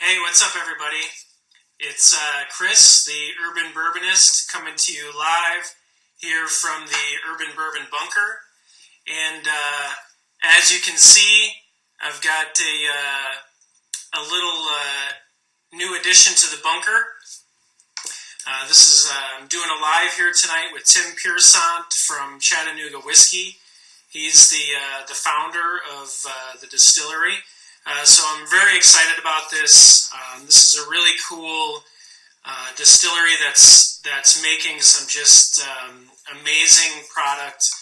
Hey, what's up, everybody? It's Chris, the Urban Bourbonist, coming to you live here from the Urban Bourbon Bunker. And as you can see, I've got a little new addition to the bunker. I'm doing a live here tonight with Tim Piersant from Chattanooga Whiskey. He's the founder of the distillery. So I'm very excited about this. This is a really cool distillery that's making some just amazing product.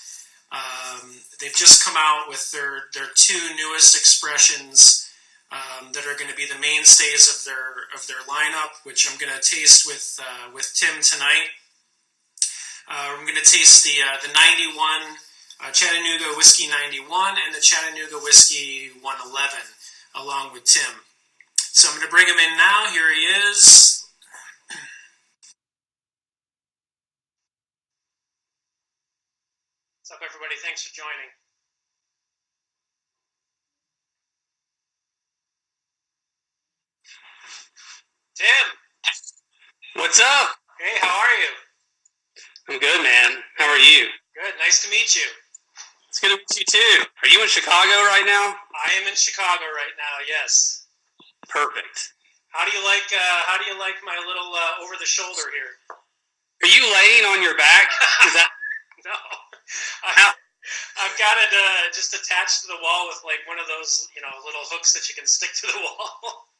They've just come out with their two newest expressions that are going to be the mainstays of their lineup, which I'm going to taste with Tim tonight. I'm going to taste the 91 Chattanooga Whiskey 91 and the Chattanooga Whiskey 111 along with Tim. So I'm going to bring him in now. Here he is. What's up, everybody? Thanks for joining. Tim. What's up? Hey, how are you? I'm good, man. How are you? Good. Nice to meet you. It's good to meet you too. Are you in Chicago right now? I am in Chicago right now. Yes. Perfect. How do you like my little over the shoulder here? Are you laying on your back? Is that No. I've got it just attached to the wall with like one of those, little hooks that you can stick to the wall.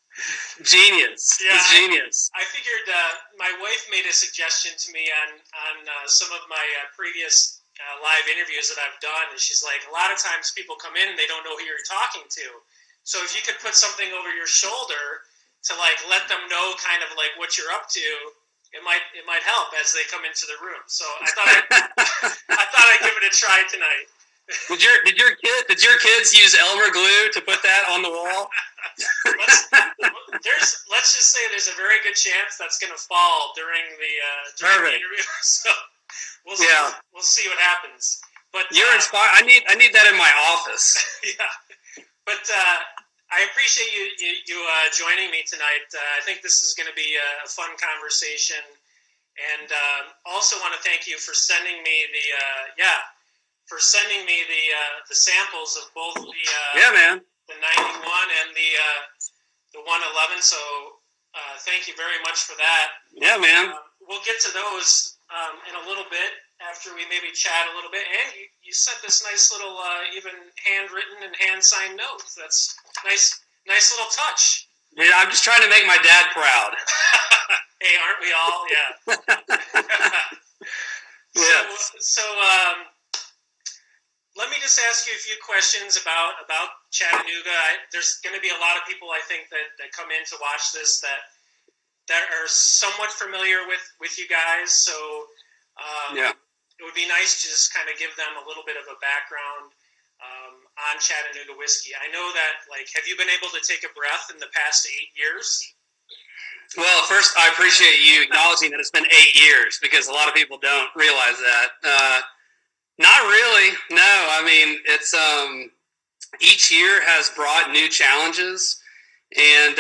Genius. Yeah, it's genius. I figured my wife made a suggestion to me on some of my previous live interviews that I've done, and she's like, a lot of times people come in and they don't know who you're talking to. So if you could put something over your shoulder to like let them know kind of like what you're up to, it might help as they come into the room. So I thought I'd give it a try tonight. Did your kids use Elmer glue to put that on the wall? Let's just say there's a very good chance that's going to fall during the interview. So we'll see what happens. But you're inspired. I need that in my office. Yeah, but I appreciate you joining me tonight. I think this is going to be a fun conversation, and also want to thank you for sending me the samples of both the 91 and the 111. So thank you very much for that. Yeah, man. We'll get to those in a little bit after we maybe chat a little bit. And you sent this nice little even handwritten and hand signed note. That's nice little touch. Yeah, I'm just trying to make my dad proud. Hey, aren't we all? Yeah. Yeah. So let me just ask you a few questions about Chattanooga. There's going to be a lot of people, I think, that come in to watch this that are somewhat familiar with you guys. So it would be nice to just kind of give them a little bit of a background on Chattanooga Whiskey. I know that, have you been able to take a breath in the past 8 years? Well, first, I appreciate you acknowledging that it's been 8 years, because a lot of people don't realize that. Not really. No, I mean, it's each year has brought new challenges, and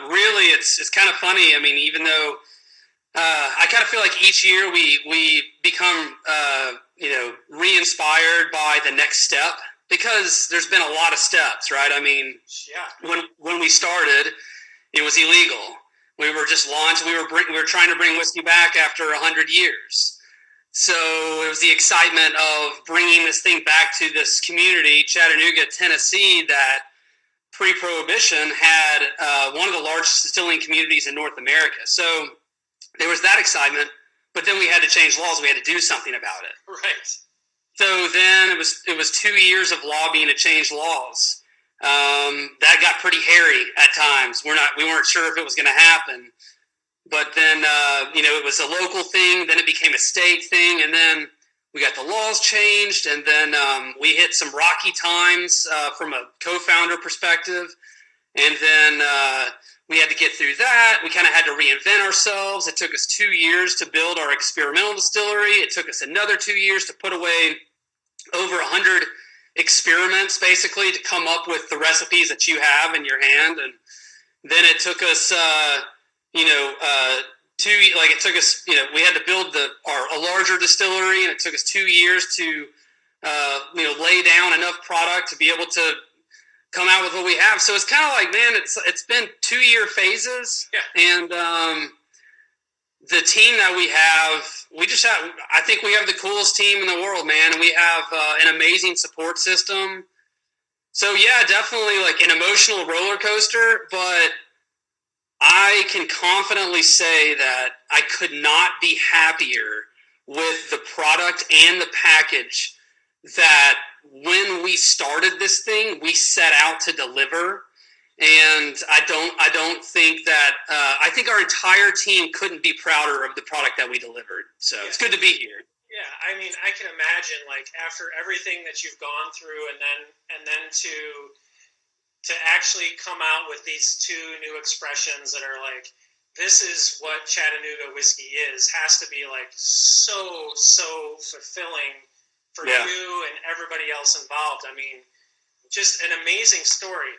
really, it's kind of funny. I mean, even though I kind of feel like each year we become re-inspired by the next step, because there's been a lot of steps, right? I mean, when we started, it was illegal. We were just launched. We were trying to bring whiskey back after 100 years. So it was the excitement of bringing this thing back to this community, Chattanooga, Tennessee, that pre-Prohibition had one of the largest distilling communities in North America. So there was that excitement, but then we had to change laws. We had to do something about it. Right. So then it was 2 years of lobbying to change laws. That got pretty hairy at times. We weren't sure if it was going to happen. But then, it was a local thing, then it became a state thing, and then we got the laws changed, and then we hit some rocky times from a co-founder perspective, and then we had to get through that. We kind of had to reinvent ourselves. It took us 2 years to build our experimental distillery. It took us another 2 years to put away over 100 experiments, basically, to come up with the recipes that you have in your hand, and Then it took us, it took us, we had to build a larger distillery, and it took us 2 years to, lay down enough product to be able to come out with what we have. So it's kind of like, man, it's been 2-year phases, and the team that we have, I think we have the coolest team in the world, man, and we have an amazing support system. So yeah, definitely like an emotional roller coaster, but I can confidently say that I could not be happier with the product and the package that when we started this thing, we set out to deliver. And I don't think that, I think our entire team couldn't be prouder of the product that we delivered. So It's good to be here. Yeah, I mean, I can imagine, like, after everything that you've gone through, and then to actually come out with these 2 new expressions that are like, this is what Chattanooga whiskey is, has to be like so fulfilling for you and everybody else involved. I mean, just an amazing story.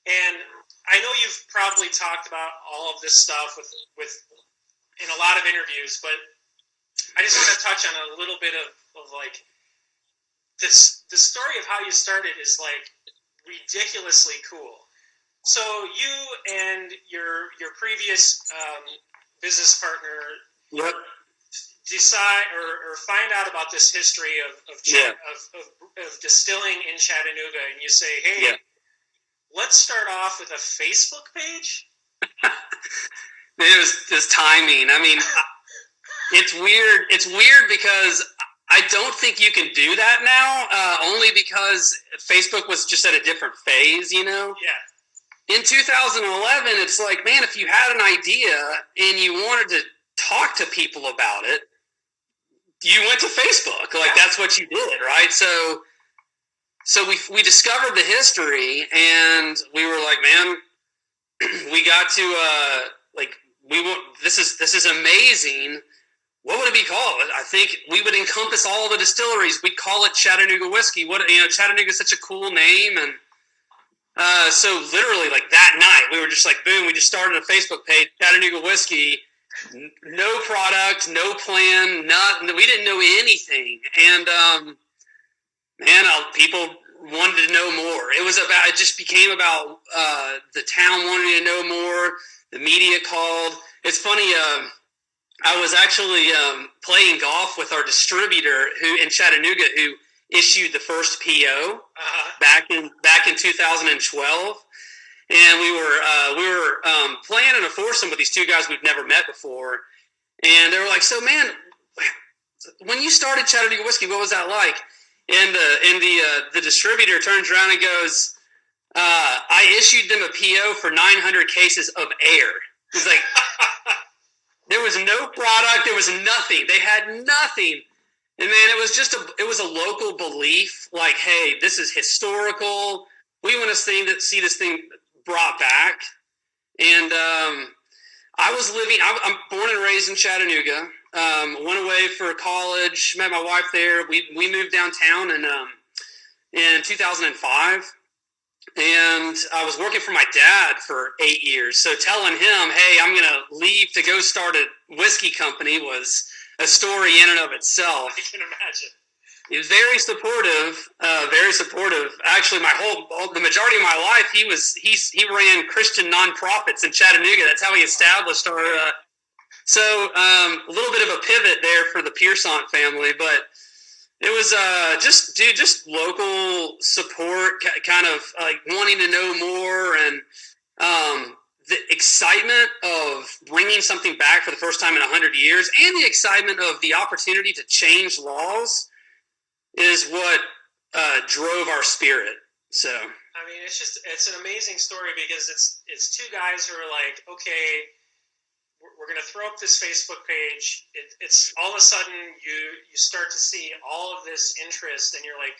And I know you've probably talked about all of this stuff with in a lot of interviews, but I just want to touch on a little bit of like this. The story of how you started is like ridiculously cool. So you and your previous business partner decide or find out about this history of distilling in Chattanooga, and you say, hey, let's start off with a Facebook page. There's timing. I mean, it's weird. It's weird because I don't think you can do that now, only because Facebook was just at a different phase, Yeah. In 2011, it's like, man, if you had an idea and you wanted to talk to people about it, you went to Facebook. Like, that's what you did, right? So we discovered the history, and we were like, man, we got to, this is amazing. What would it be called? I think we would encompass all the distilleries. We'd call it Chattanooga Whiskey. Chattanooga is such a cool name. And so literally like that night, we were just like, boom, we just started a Facebook page, Chattanooga Whiskey. No product, no plan, nothing. We didn't know anything. And, people wanted to know more. It just became about the town wanting to know more. The media called. It's funny, I was actually playing golf with our distributor in Chattanooga who issued the first PO back in 2012, and we were playing in a foursome with these 2 guys we've never met before, and they were like, "So, man, when you started Chattanooga Whiskey, what was that like?" And the distributor turns around and goes, "I issued them a PO for 900 cases of air." He's like. There was no product. There was nothing. They had nothing. And man, it was a local belief. Like, hey, this is historical. We want to see this thing brought back. And I'm born and raised in Chattanooga. Went away for college. Met my wife there. We moved downtown in 2005. And I was working for my dad for 8 years. So telling him, hey, I'm going to leave to go start a whiskey company was a story in and of itself. I can imagine. He was very supportive, very supportive. Actually, the majority of my life, he ran Christian nonprofits in Chattanooga. That's how he established our, a little bit of a pivot there for the Piersant family, but it was just local support, kind of like wanting to know more, and the excitement of bringing something back for the first time in 100 years, and the excitement of the opportunity to change laws is what drove our spirit. So I mean, it's an amazing story because it's 2 guys who are like, okay, we're going to throw up this Facebook page. It's all of a sudden you start to see all of this interest, and you're like,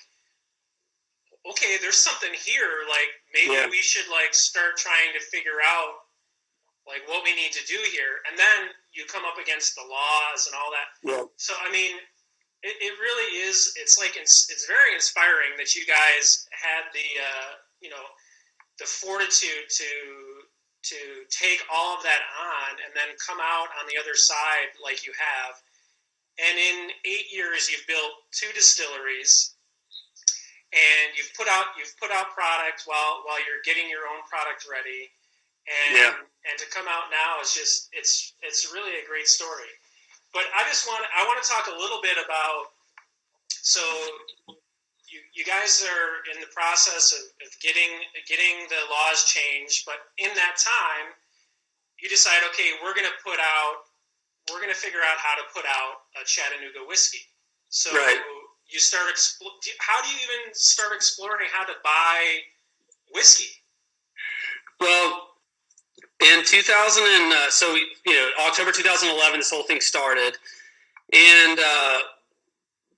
okay, there's something here. Like, maybe we should like start trying to figure out like what we need to do here. And then you come up against the laws and all that. Yeah. So, I mean, it really is. It's like it's very inspiring that you guys had the the fortitude to to take all of that on and then come out on the other side like you have. And in 8 years, you've built 2 distilleries, and you've put out product while you're getting your own product ready. And to come out now is just it's really a great story. But I want to talk a little bit about, so you guys are in the process of getting the laws changed, but in that time you decide, okay, we're going to figure out how to put out a Chattanooga whiskey. So you start how do you even start exploring how to buy whiskey? Well, in October 2011, this whole thing started, and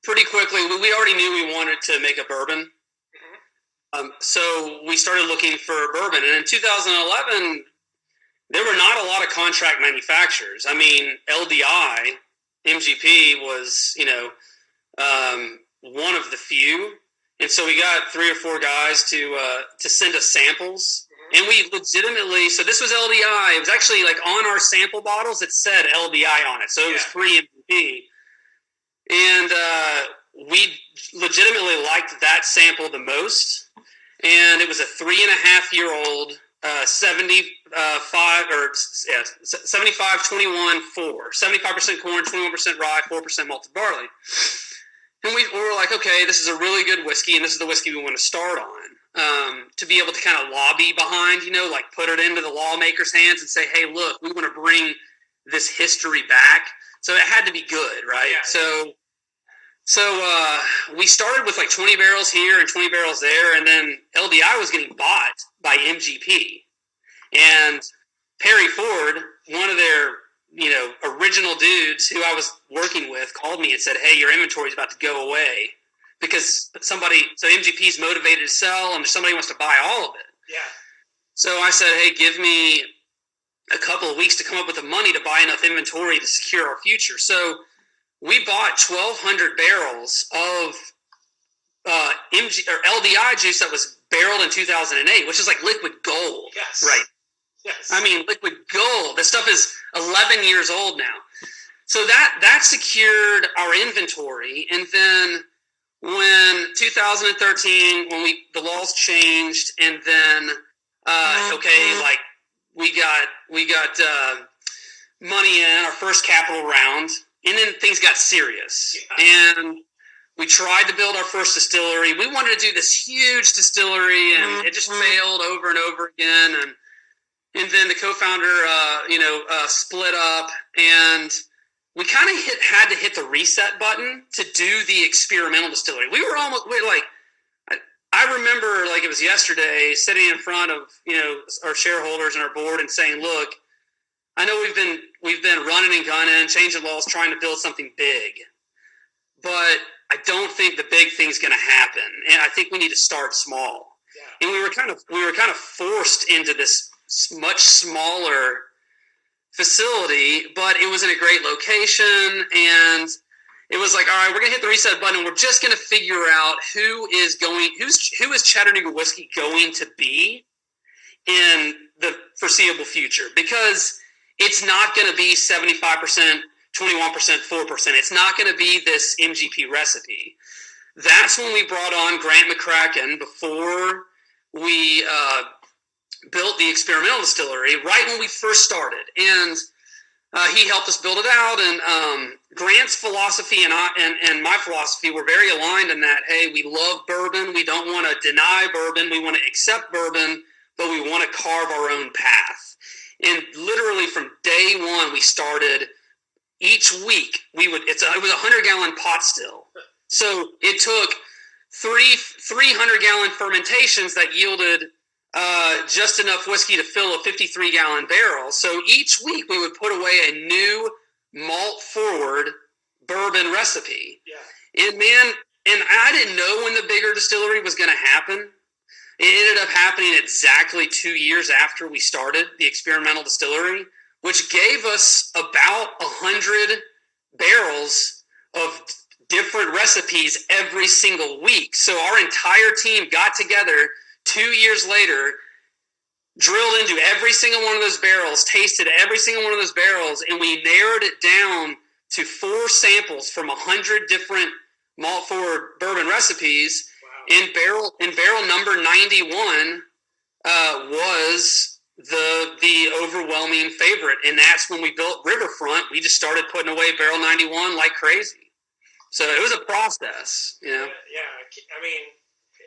pretty quickly we already knew we wanted to make a bourbon. So we started looking for bourbon, and in 2011 there were not a lot of contract manufacturers. I mean, LDI, MGP was, one of the few. And so we got 3 or 4 guys to send us samples. And we legitimately, so this was LDI. It was actually like on our sample bottles, it said LDI on it. So it was free MGP. And we legitimately liked that sample the most. And it was a 3.5-year-old 75-21-4, 75% corn, 21% rye, 4% malted barley. And we were like, okay, this is a really good whiskey, and this is the whiskey we want to start on, to be able to kind of lobby behind, like put it into the lawmakers' hands and say, hey, look, we want to bring this history back. So it had to be good, right? Yeah. So we started with like 20 barrels here and 20 barrels there, and then LDI was getting bought by MGP. And Perry Ford, one of their original dudes who I was working with, called me and said, hey, your inventory is about to go away because so MGP's motivated to sell and somebody wants to buy all of it. Yeah. So I said, hey, give me a couple of weeks to come up with the money to buy enough inventory to secure our future. So we bought 1,200 barrels of LDI juice that was barreled in 2008, which is like liquid gold. Yes. Right. Yes. I mean, liquid gold. This stuff is 11 years old now. So that secured our inventory. And then when 2013, when the laws changed, and then we got money in our first capital round, and then things got serious. Yeah. And we tried to build our first distillery. We wanted to do this huge distillery, and it just failed over and over again. And then the co-founder, split up, and we kind of had to hit the reset button to do the experimental distillery. We were I remember like it was yesterday, sitting in front of our shareholders and our board and saying, "Look, I know we've been running and gunning, changing laws, trying to build something big, but I don't think the big thing's going to happen, and I think we need to start small." Yeah. And we were kind of forced into this much smaller facility, but it was in a great location, and it was like, all right, we're gonna hit the reset button, and we're just gonna figure out who is Chattanooga Whiskey going to be in the foreseeable future, because it's not gonna be 75%, 21%, 4%. It's not gonna be this MGP recipe. That's when we brought on Grant McCracken before we built the experimental distillery, right when we first started, and he helped us build it out. And Grant's philosophy and my philosophy were very aligned in that, hey, we love bourbon, we don't want to deny bourbon, we want to accept bourbon, but we want to carve our own path. And literally from day one, we started each week. It was a 100-gallon pot still, so it took 300-gallon fermentations that yielded just enough whiskey to fill a 53-gallon barrel. So each week we would put away a new malt-forward bourbon recipe. Yeah. And I didn't know when the bigger distillery was going to happen. It ended up happening exactly 2 years after we started the experimental distillery, which gave us about 100 barrels of different recipes every single week. So our entire team got together 2 years later drilled into every single one of those barrels, tasted every single one of those barrels, and we narrowed it down to 4 samples from 100 different malt-forward bourbon recipes. Wow. And barrel number 91 was the overwhelming favorite, and that's when we built Riverfront. We just started putting away barrel 91 like crazy. So it was a process, you know. Yeah. I mean,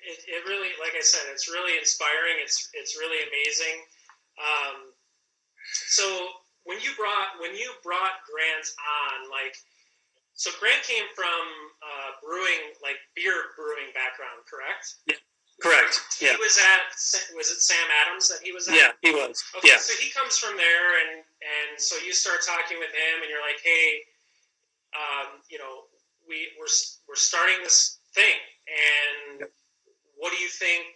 it really, like I said, it's really inspiring. It's really amazing. So when you brought Grant on, like, so Grant came from brewing, like beer brewing background, correct? Yeah. Correct. Yeah. He was it Sam Adams that he was at? Yeah, he was. Okay, yeah. So he comes from there, and so you start talking with him, and you're like, hey, you know, we're starting this thing, and what do you think?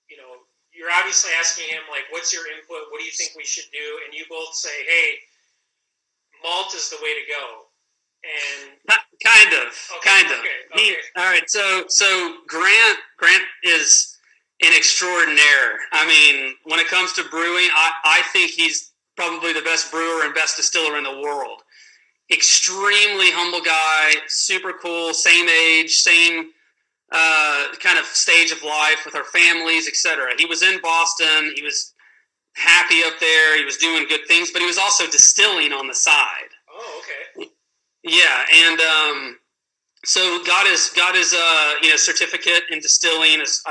You know, you're obviously asking him, like, what's your input? What do you think we should do? And you both say, hey, malt is the way to go. And kind of. Okay. All right. So Grant is an extraordinaire. I mean, when it comes to brewing, I think he's probably the best brewer and best distiller in the world. Extremely humble guy, super cool, same age, same kind of stage of life with our families, etc. He was in Boston. He was happy up there. He was doing good things, but he was also distilling on the side. Oh, okay. Yeah, and so got his certificate in distilling. As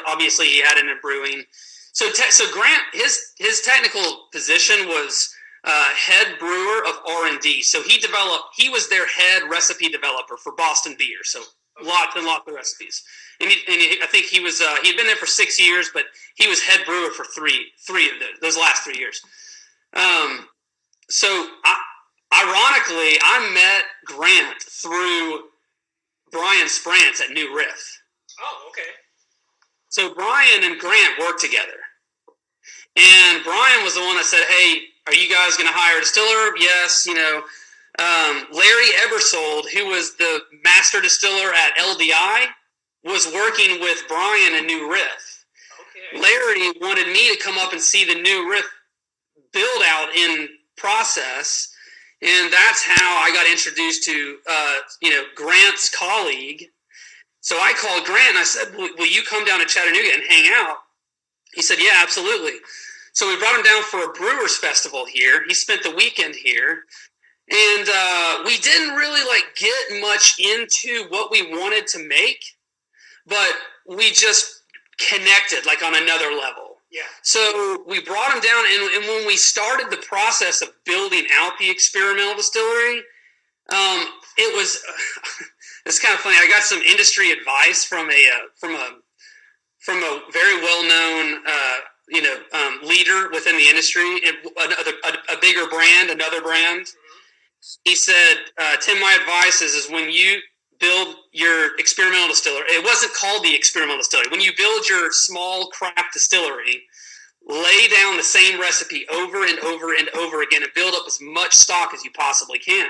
obviously he had it in brewing. So Grant, his technical position was head brewer of R&D. So he was their head recipe developer for Boston beer. So lots and lots of recipes. And I think he had been there for 6 years, but he was head brewer for three of those last 3 years. Ironically, I met Grant through Brian Sprance at New Riff. Oh, okay. So Brian and Grant worked together. And Brian was the one that said, hey, are you guys going to hire a distiller? Yes, you know. Larry Ebersold, who was the master distiller at LDI, was working with Brian and New Riff. Okay. Larry wanted me to come up and see the New Riff build out in process. And that's how I got introduced to, Grant's colleague. So I called Grant and I said, will you come down to Chattanooga and hang out? He said, yeah, absolutely. So we brought him down for a Brewers Festival here. He spent the weekend here. And we didn't really get much into what we wanted to make, but we just connected on another level. Yeah. So we brought him down, and when we started the process of building out the experimental distillery, it was it's kind of funny. I got some industry advice from a very well known leader within the industry, a bigger brand, another brand. He said, Tim, my advice is when you build your experimental distillery, it wasn't called the experimental distillery. When you build your small craft distillery, lay down the same recipe over and over and over again and build up as much stock as you possibly can.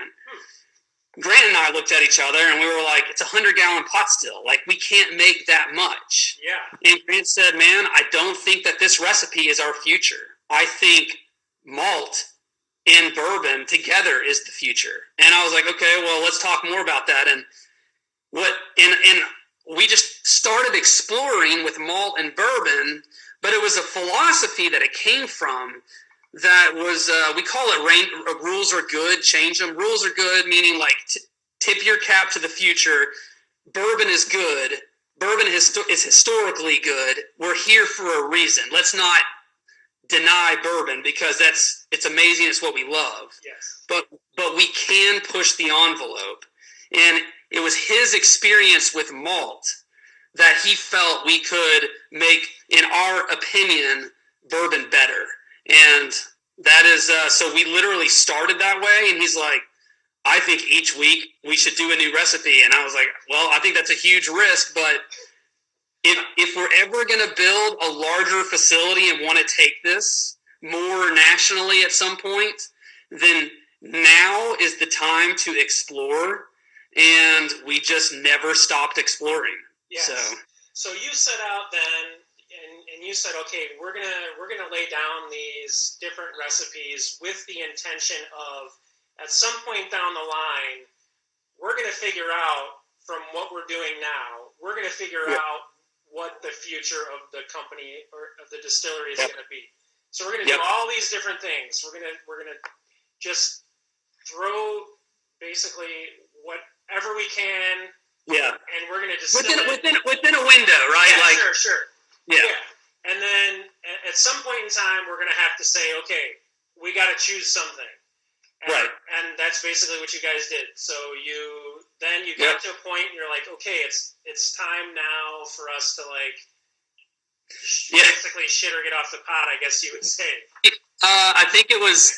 Grant and I looked at each other and we were like, it's a 100-gallon pot still. We can't make that much. Yeah. And Grant said, man, I don't think that this recipe is our future. I think malt and bourbon together is the future. And I was like, okay, well, let's talk more about that. And we just started exploring with malt and bourbon, but it was a philosophy that it came from that was, we call it rules are good, change them. Rules are good, meaning tip your cap to the future. Bourbon is good. Bourbon is historically good. We're here for a reason. Let's not deny bourbon because it's amazing. It's what we love. Yes. But we can push the envelope. And it was his experience with malt that he felt we could make, in our opinion, bourbon better. And that is, so we literally started that way. And he's like, I think each week we should do a new recipe. And I was like, well, I think that's a huge risk, but if we're ever going to build a larger facility and want to take this more nationally at some point, then now is the time to explore. And we just never stopped exploring. Yes. So you set out then, and you said, okay, we're gonna lay down these different recipes with the intention of, at some point down the line, we're gonna figure out from what we're doing now, we're gonna figure out what the future of the company or of the distillery is gonna be. So we're gonna do all these different things. We're gonna just throw basically whatever we can. Yeah. And we're gonna distill within a window, right? Yeah, sure. Yeah. And then at some point in time, we're going to have to say, okay, we got to choose something. And that's basically what you guys did. So you got to a point and you're like, okay, it's time now for us to basically shit or get off the pot, I guess you would say. I think it was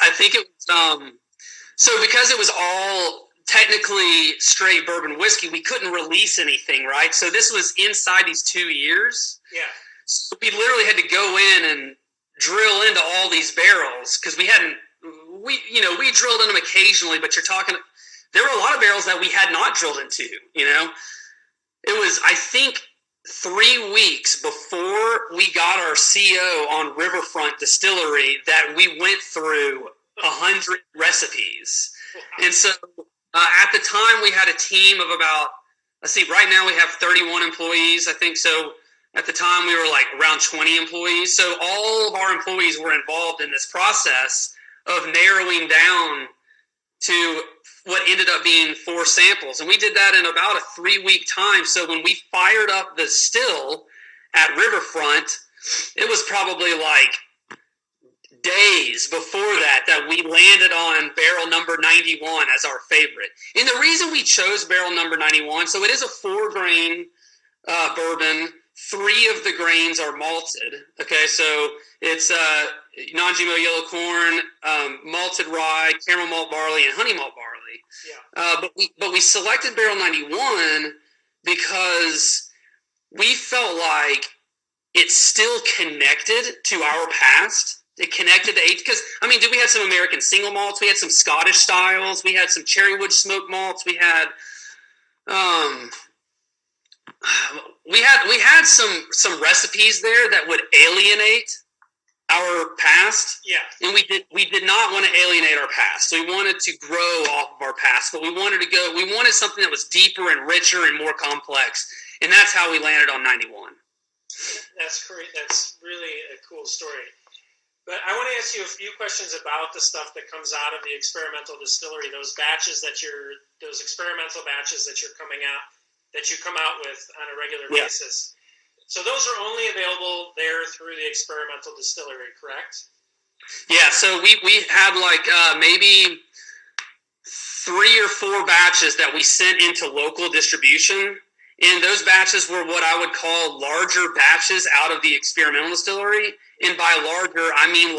so because it was all technically straight bourbon whiskey, we couldn't release anything, right? So this was inside these 2 years. Yeah. So we literally had to go in and drill into all these barrels because we drilled in them occasionally, but there were a lot of barrels that we had not drilled into, It was, I think, 3 weeks before we got our CO on Riverfront Distillery that we went through 100 recipes. And so at the time we had a team of about, right now we have 31 employees, I think. So at the time we were around 20 employees. So all of our employees were involved in this process of narrowing down to what ended up being 4 samples. And we did that in about a 3-week time. So when we fired up the still at Riverfront, it was probably days before that we landed on barrel number 91 as our favorite. And the reason we chose barrel number 91, so it is a 4-grain bourbon. 3 of the grains are malted. Okay, so it's non-GMO yellow corn, malted rye, caramel malt barley, and honey malt barley. Yeah. But we selected barrel 91 because we felt like it still connected to our past. It connected to age because we had some American single malts, we had some Scottish styles, we had some cherrywood smoked malts, we had some recipes there that would alienate our past. Yeah. And we did not want to alienate our past. So we wanted to grow off of our past, but we wanted something that was deeper and richer and more complex. And that's how we landed on 91. That's great. That's really a cool story. But I want to ask you a few questions about the stuff that comes out of the experimental distillery, those experimental batches that you come out with on a regular basis. So those are only available there through the experimental distillery, correct? Yeah, so we had maybe 3 or 4 batches that we sent into local distribution. And those batches were what I would call larger batches out of the experimental distillery. And by larger, I mean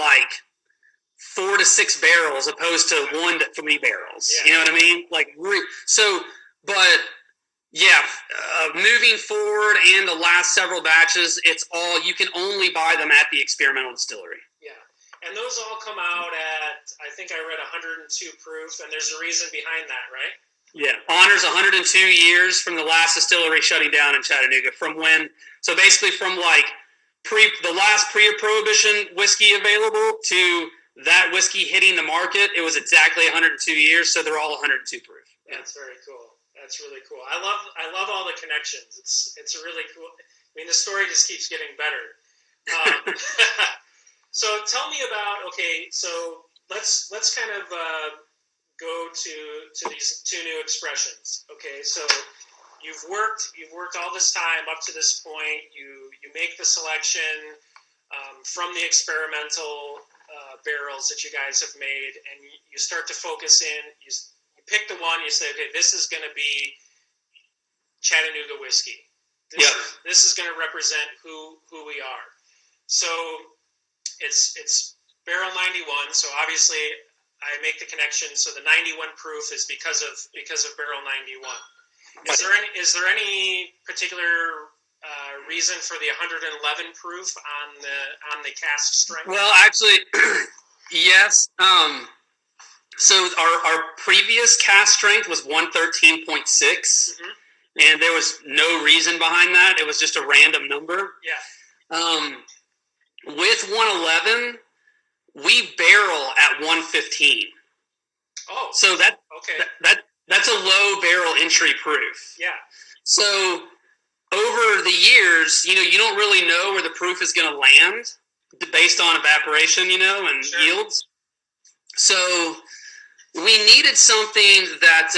4 to 6 barrels opposed to 1 to 3 barrels. Yeah. You know what I mean? Moving forward and the last several batches, you can only buy them at the experimental distillery. Yeah. And those all come out at, I think I read 102 proof, and there's a reason behind that, right? Yeah. Honors 102 years from the last distillery shutting down in Chattanooga. From the last pre-prohibition whiskey available to that whiskey hitting the market, it was exactly 102 years, so they're all 102 proof. Yeah. That's very cool. That's really cool. I love all the connections. It's really cool. The story just keeps getting better. So tell me about, so let's kind of go to these 2 new expressions. Okay, so you've worked all this time up to this point. You make the selection from the experimental barrels that you guys have made, and you start to focus in. You pick the one. You say, okay, this is going to be Chattanooga whiskey. This is going to represent who we are. So it's barrel 91. So obviously, I make the connection. So the 91 proof is because of barrel 91. Is there any particular reason for the 111 proof on the cask strength? Well, actually, yes. So our previous cask strength was 113.6, and there was no reason behind that. It was just a random number. Yeah. With 111, we barrel at 115. Oh, so that's a low barrel entry proof. Yeah. So over the years, you don't really know where the proof is going to land based on evaporation, and Sure. yields. So we needed something that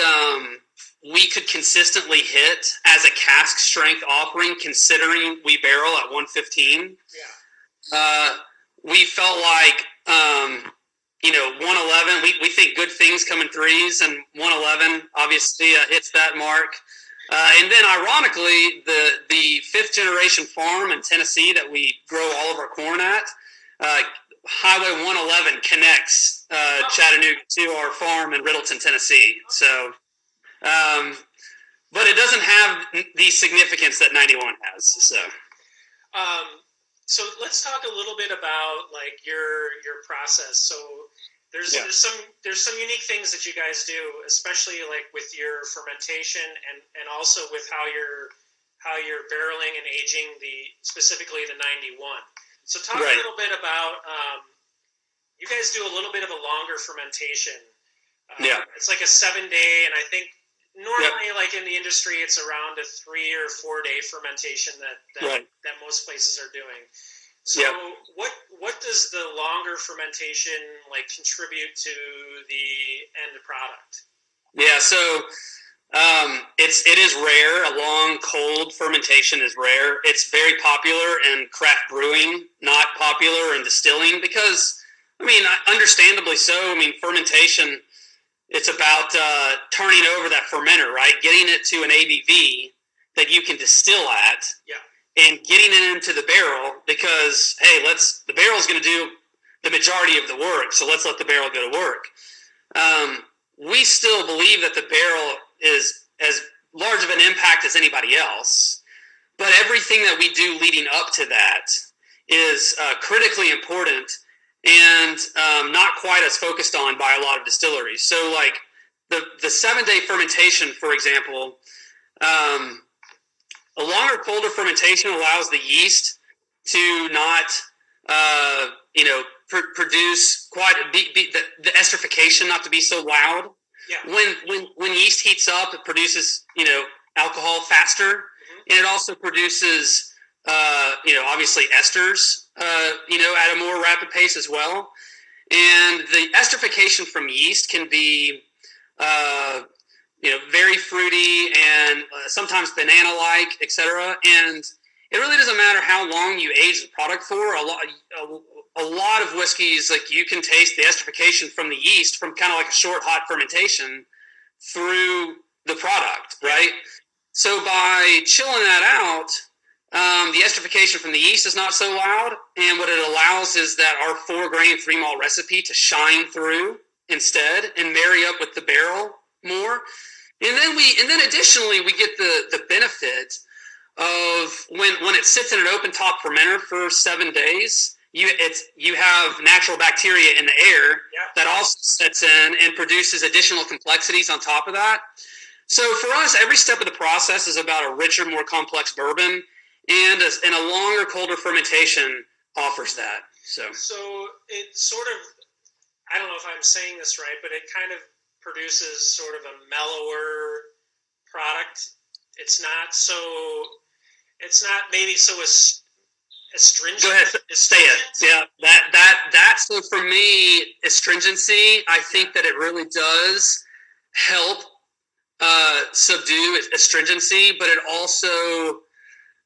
we could consistently hit as a cask strength offering, considering we barrel at 115. Yeah. We felt like, 111, we think good things come in threes, and 111 obviously hits that mark. And then, ironically, the fifth generation farm in Tennessee that we grow all of our corn at, Highway 111 connects Chattanooga to our farm in Riddleton, Tennessee. So, but it doesn't have the significance that 91 has. So let's talk a little bit about like your process. So there's some unique things that you guys do, especially like with your fermentation and also with how you're barreling and aging specifically the 91. So talk a little bit about you guys do a little bit of a longer fermentation. It's like a 7-day, and I think normally like in the industry it's around a 3 or 4 day fermentation that most places are doing. So what does the longer fermentation like contribute to the end product? Yeah, so it is rare. A long cold fermentation is rare. It's very popular in craft brewing, not popular in distilling because, understandably so. Fermentation, it's about turning over that fermenter, right? Getting it to an ABV that you can distill at. Yeah. And getting it into the barrel because, hey, the barrel's going to do the majority of the work, so let's let the barrel go to work. We still believe that the barrel is as large of an impact as anybody else, but everything that we do leading up to that is critically important and not quite as focused on by a lot of distilleries. So, like the 7-day fermentation, for example, a longer, colder fermentation allows the yeast to not, produce the esterification not to be so loud. Yeah. When yeast heats up, it produces, alcohol faster, and it also produces, obviously esters, at a more rapid pace as well. And the esterification from yeast can be, very fruity and sometimes banana-like, etc. And it really doesn't matter how long you age the product for. A lot of whiskeys, like you can taste the esterification from the yeast from kind of like a short, hot fermentation through the product, right? So by chilling that out, the esterification from the yeast is not so loud, and what it allows is that our 4-grain 3-malt recipe to shine through instead and marry up with the barrel more. And then additionally we get the benefit of when it sits in an open top fermenter for 7 days, you have natural bacteria in the air that also sets in and produces additional complexities on top of that. So for us, every step of the process is about a richer, more complex bourbon, and a longer, colder fermentation offers that. So it sort of, I don't know if I'm saying this right, but it kind of produces sort of a mellower product. It's not maybe so astringent. Go ahead, say it. Yeah, that. So for me, astringency, I think that it really does help subdue astringency, but it also,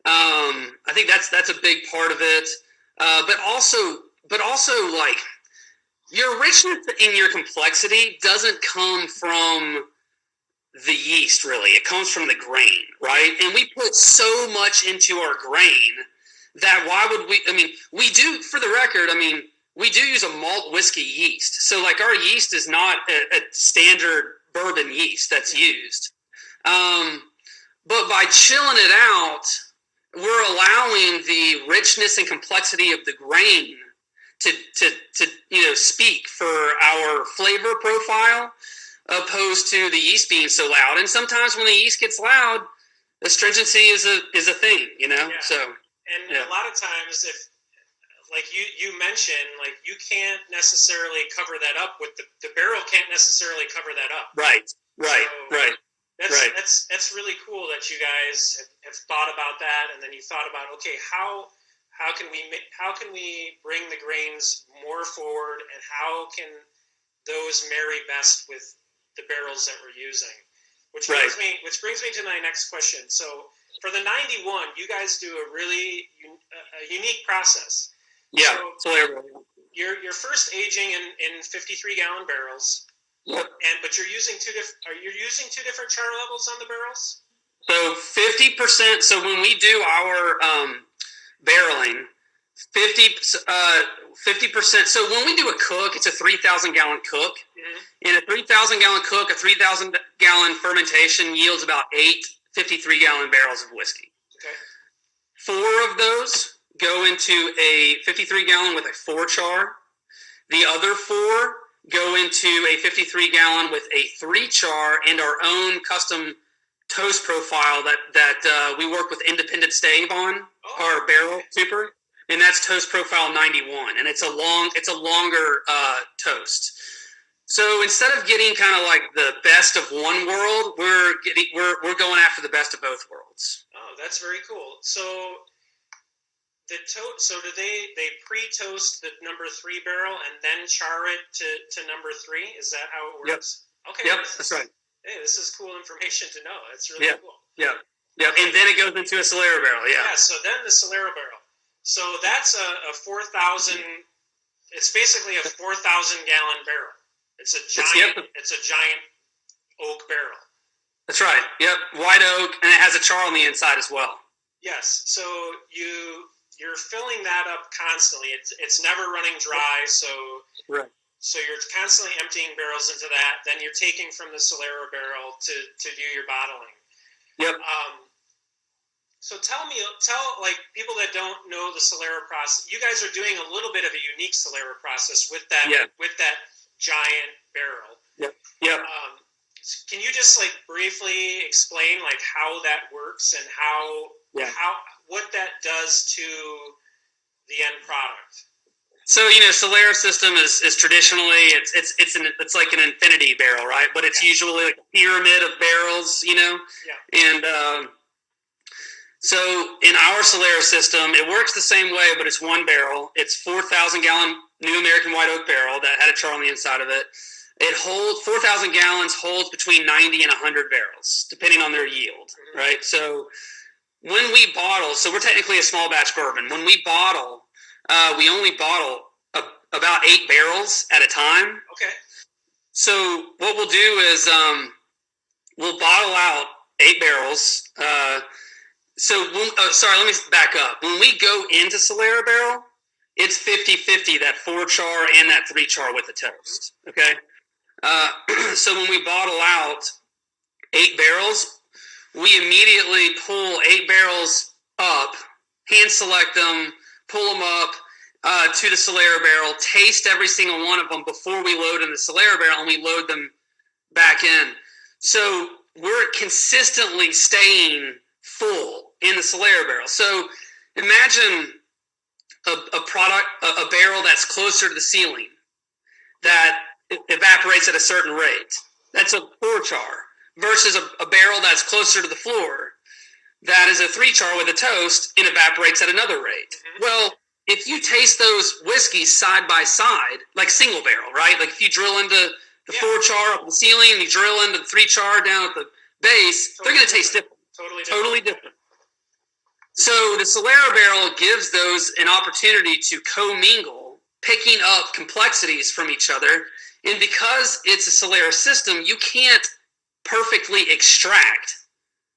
I think that's a big part of it. But also like, your richness in your complexity doesn't come from the yeast, really. It comes from the grain, right? And we put so much into our grain that why would we do, for the record, we do use a malt whiskey yeast. So, like, our yeast is not a standard bourbon yeast that's used. But by chilling it out, we're allowing the richness and complexity of the grain to speak for our flavor profile, opposed to the yeast being so loud. And sometimes when the yeast gets loud, astringency is a thing, Yeah. So a lot of times, if like you mentioned, like you can't necessarily cover that up with the barrel can't necessarily cover that up. Right. That's really cool that you guys have thought about that, and then you thought about, okay, how can we bring the grains more forward, and how can those marry best with the barrels that we're using? Which brings me to my next question. So for the 91, you guys do a really unique process. Yeah. So you're first aging in 53-gallon barrels. Yep. But you're using two different char levels on the barrels? So 50%. So when we do our barreling, 50%. So when we do a cook, it's a 3,000-gallon cook. Mm-hmm. In a 3,000-gallon cook, a 3,000-gallon fermentation yields about 8 53-gallon barrels of whiskey. Okay. 4 of those go into a 53-gallon with a 4-char. The other 4 go into a 53-gallon with a 3-char and our own custom toast profile that we work with Independent Stave on, our barrel super, and that's toast profile 91, and it's a longer toast. So instead of getting kind of like the best of one world, we're going after the best of both worlds. Oh, that's very cool. So do they pre-toast the number 3 barrel and then char it to number 3? Is that how it works? Yep. Okay. Yep, that's right. Hey, this is cool information to know. That's really cool. Yeah. Yeah. And then it goes into a Solera barrel. Yeah. Yeah. So then the Solera barrel. So that's a 4,000. It's basically a 4,000-gallon barrel. It's a giant oak barrel. That's right. Yep. White oak, and it has a char on the inside as well. Yes. So you're filling that up constantly. It's never running dry. So right. So you're constantly emptying barrels into that. Then you're taking from the Solera barrel to do your bottling. Yep. So tell like people that don't know the Solera process. You guys are doing a little bit of a unique Solera process with that giant barrel. Yep. Yep. Can you just like briefly explain like how that works and what that does to the end product? So Solera system is traditionally it's like an infinity barrel, right? But it's usually like a pyramid of barrels, Yeah. And so in our Solera system, it works the same way, but it's one barrel. It's 4,000-gallon New American White Oak barrel that had a char on the inside of it. It holds 4,000 gallons, holds between 90 and 100 barrels, depending on their yield, right? So when we bottle, so we're technically a small batch bourbon. When we bottle, we only bottle about 8 barrels at a time. Okay. So what we'll do is we'll bottle out 8 barrels. Let me back up. When we go into Solera barrel, it's 50-50, that 4-char and that 3-char with the toast. Okay. So when we bottle out 8 barrels, we immediately pull 8 barrels up, hand select them, pull them up to the Solera barrel, taste every single one of them before we load in the Solera barrel, and we load them back in. So we're consistently staying full in the Solera barrel. So imagine a barrel that's closer to the ceiling that evaporates at a certain rate. That's a 4-char versus a barrel that's closer to the floor that is a 3-char with a toast and evaporates at another rate. Mm-hmm. Well, if you taste those whiskeys side by side, like single barrel, right? Like if you drill into the 4-char up the ceiling and you drill into the 3-char down at the base, they're going to taste different. Totally different. So the Solera barrel gives those an opportunity to commingle, picking up complexities from each other. And because it's a Solera system, you can't perfectly extract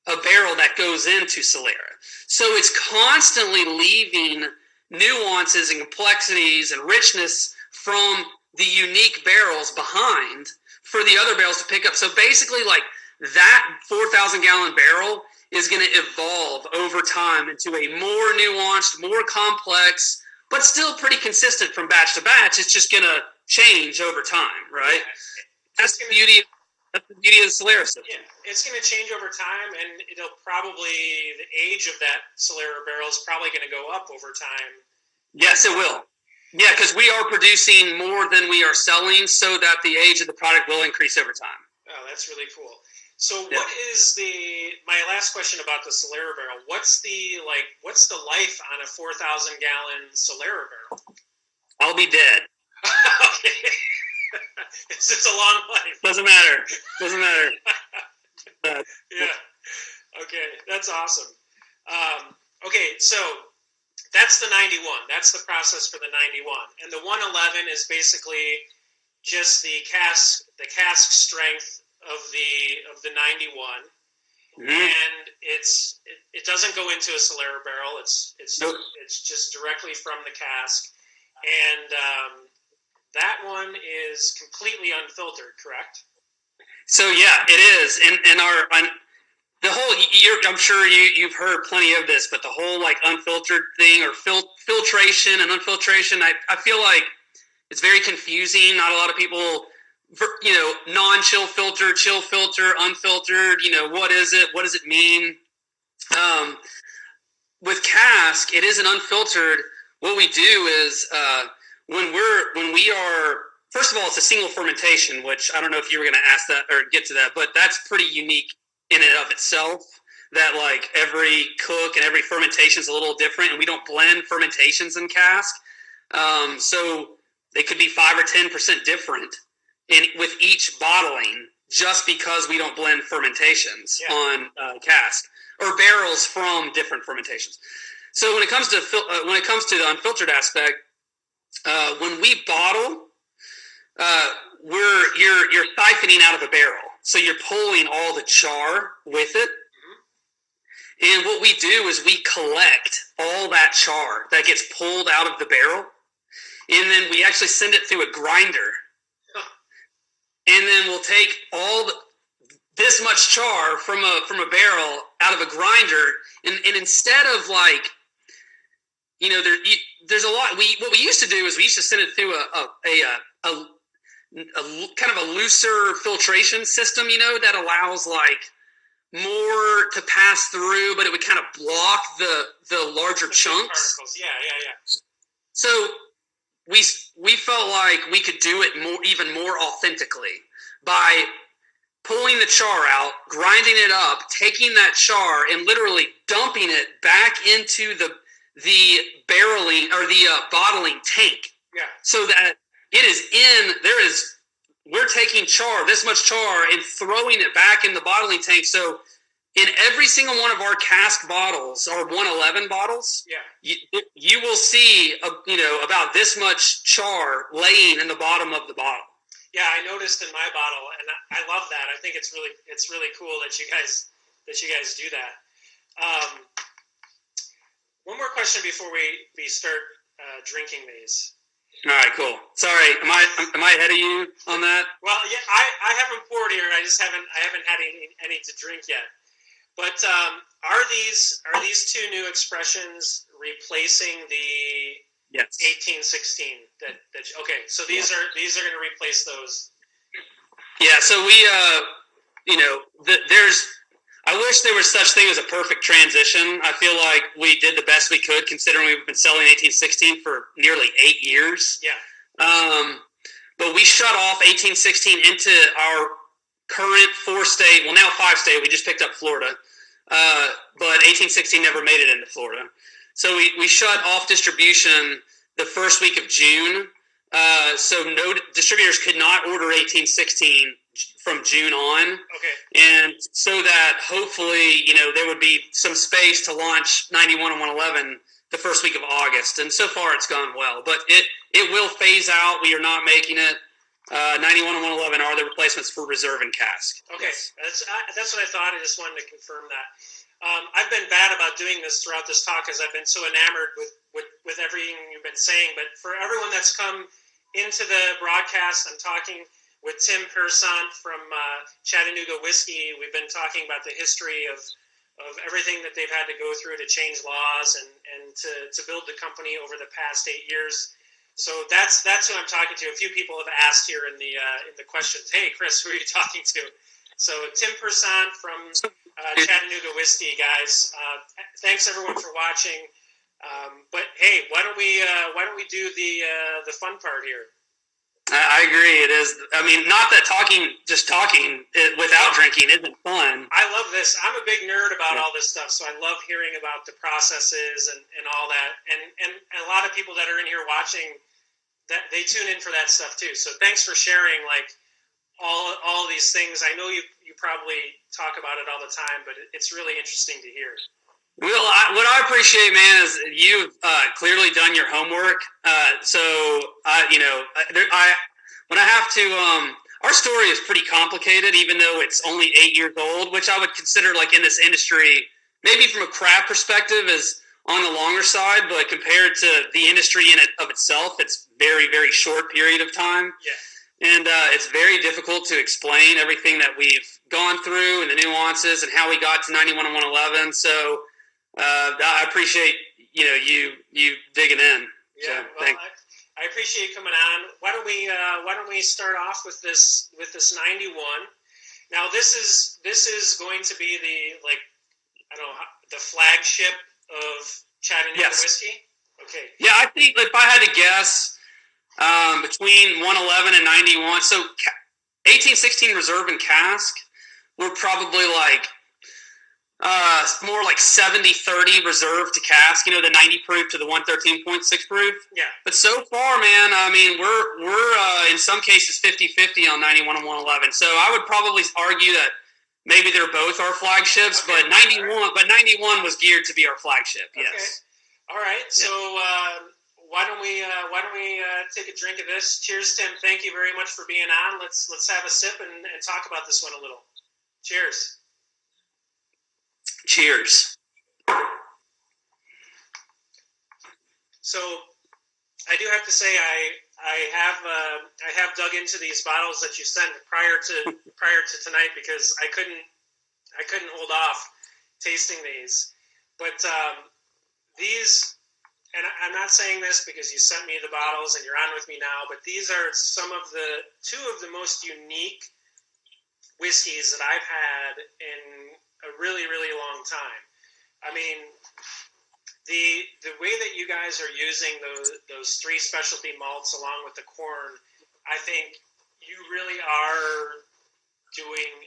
a barrel that goes into Solera. So it's constantly leaving nuances and complexities and richness from the unique barrels behind for the other barrels to pick up. So basically, like, that 4,000-gallon barrel is going to evolve over time into a more nuanced, more complex, but still pretty consistent from batch to batch. It's just going to change over time, right? Yeah. That's the beauty of the Solera system. Yeah, it's going to change over time, and the age of that Solera barrel is probably going to go up over time Yes, it will. Yeah, because we are producing more than we are selling, so that the age of the product will increase over time. Oh, that's really cool. So, what is my last question about the Solera barrel? What's the life on a 4,000-gallon Solera barrel? I'll be dead. Okay, it's a long life. Doesn't matter. Yeah. Okay, that's awesome. Okay, so that's the 91. That's the process for the 91, and the 111 is basically just the cask strength of the 91, and it doesn't go into a Solera barrel. It's just directly from the cask, and that one is completely unfiltered, correct? So yeah, it is. And the whole, I'm sure you've heard plenty of this, but the whole like unfiltered thing or filtration and unfiltration, I feel like it's very confusing. Not a lot of people, non-chill filter, chill filter, unfiltered. What is it? What does it mean? With cask, it isn't unfiltered. What we do is when we are, first of all, it's a single fermentation, which I don't know if you were going to ask that or get to that, but that's pretty unique in and of itself. That like every cook and every fermentation is a little different, and we don't blend fermentations in cask, so they could be 5 or 10% different with each bottling, just because we don't blend fermentations on cask or barrels from different fermentations. So when it comes to the unfiltered aspect, when we bottle, you're siphoning out of a barrel, so you're pulling all the char with it. And what we do is we collect all that char that gets pulled out of the barrel, and then we actually send it through a grinder. And then we'll take this much char from a barrel out of a grinder, and instead of like, there's a lot. What we used to do is we used to send it through a kind of a looser filtration system, that allows like more to pass through, but it would kind of block the larger chunks. Particles. Yeah. So we felt like we could do it even more authentically by pulling the char out, grinding it up, taking that char and literally dumping it back into the barreling or the bottling tank. Yeah. So that we're taking char, this much char, and throwing it back in the bottling tank. So in every single one of our cask bottles, our 111 bottles, you will see about this much char laying in the bottom of the bottle. Yeah, I noticed in my bottle, and I love that. I think it's really cool that you guys do that. One more question before we start drinking these. All right, cool. Sorry, am I ahead of you on that? Well, yeah, I have them poured here. I haven't had any to drink yet. But are these two new expressions replacing the 1816? Okay, so these are going to replace those. Yeah. So I wish there was such thing as a perfect transition. I feel like we did the best we could, considering we've been selling 1816 for nearly 8 years. Yeah. But we shut off 1816 into our current 4-state, well now 5-state. We just picked up Florida, but 1816 never made it into Florida. So we shut off distribution the first week of June. So no distributors could not order 1816 from June on. Okay. And so that hopefully, there would be some space to launch 91 and 111 the first week of August. And so far it's gone well, but it will phase out. We are not making it. 91 and 111 are the replacements for reserve and cask. Okay. Yes. That's what I thought. I just wanted to confirm that. I've been bad about doing this throughout this talk because I've been so enamored with everything you've been saying. But for everyone that's come into the broadcast, I'm talking with Tim Piersant from Chattanooga Whiskey. We've been talking about the history of everything that they've had to go through to change laws and to build the company over the past 8 years. So that's who I'm talking to. A few people have asked here in the questions, hey, Chris, who are you talking to? So Tim Piersant from Chattanooga Whiskey, guys. Thanks, everyone, for watching. But hey, why don't we do the fun part here? I agree. It is. I mean, not that just talking without drinking isn't fun. I love this. I'm a big nerd about all this stuff, so I love hearing about the processes and all that. And a lot of people that are in here watching, that they tune in for that stuff too. So thanks for sharing like all these things. I know you probably talk about it all the time, but it's really interesting to hear. Well, what I appreciate, man, is you've clearly done your homework. When I have to, our story is pretty complicated, even though it's only 8 years old, which I would consider, like, in this industry, maybe from a craft perspective, is on the longer side, but compared to the industry in it of itself, it's very, very short period of time. Yeah. And it's very difficult to explain everything that we've gone through and the nuances and how we got to 91 and 111. So I appreciate you digging in. Yeah, so, well, I appreciate you coming on. Why don't we start off with this 91? Now this is going to be the flagship of Chattanooga Whiskey. Okay. Yeah, I think if I had to guess, between 111 and 91, so 1816 Reserve and Cask were probably like more like 70-30 Reserve to Cask, the 90 proof to the 113.6 proof. Yeah. But so far, man, I mean, we're in some cases 50-50 on 91 and 111. So I would probably argue that maybe they're both our flagships, but 91 was geared to be our flagship. Yes. Okay. All right. So why don't we take a drink of this? Cheers, Tim. Thank you very much for being on. Let's have a sip and talk about this one a little. Cheers. Cheers. So, I do have to say I have dug into these bottles that you sent prior to tonight because I couldn't hold off tasting these. But these, and I'm not saying this because you sent me the bottles and you're on with me now, but these are two of the most unique whiskeys that I've had in a really, really long time. I mean, the way that you guys are using those three specialty malts along with the corn, I think you really are doing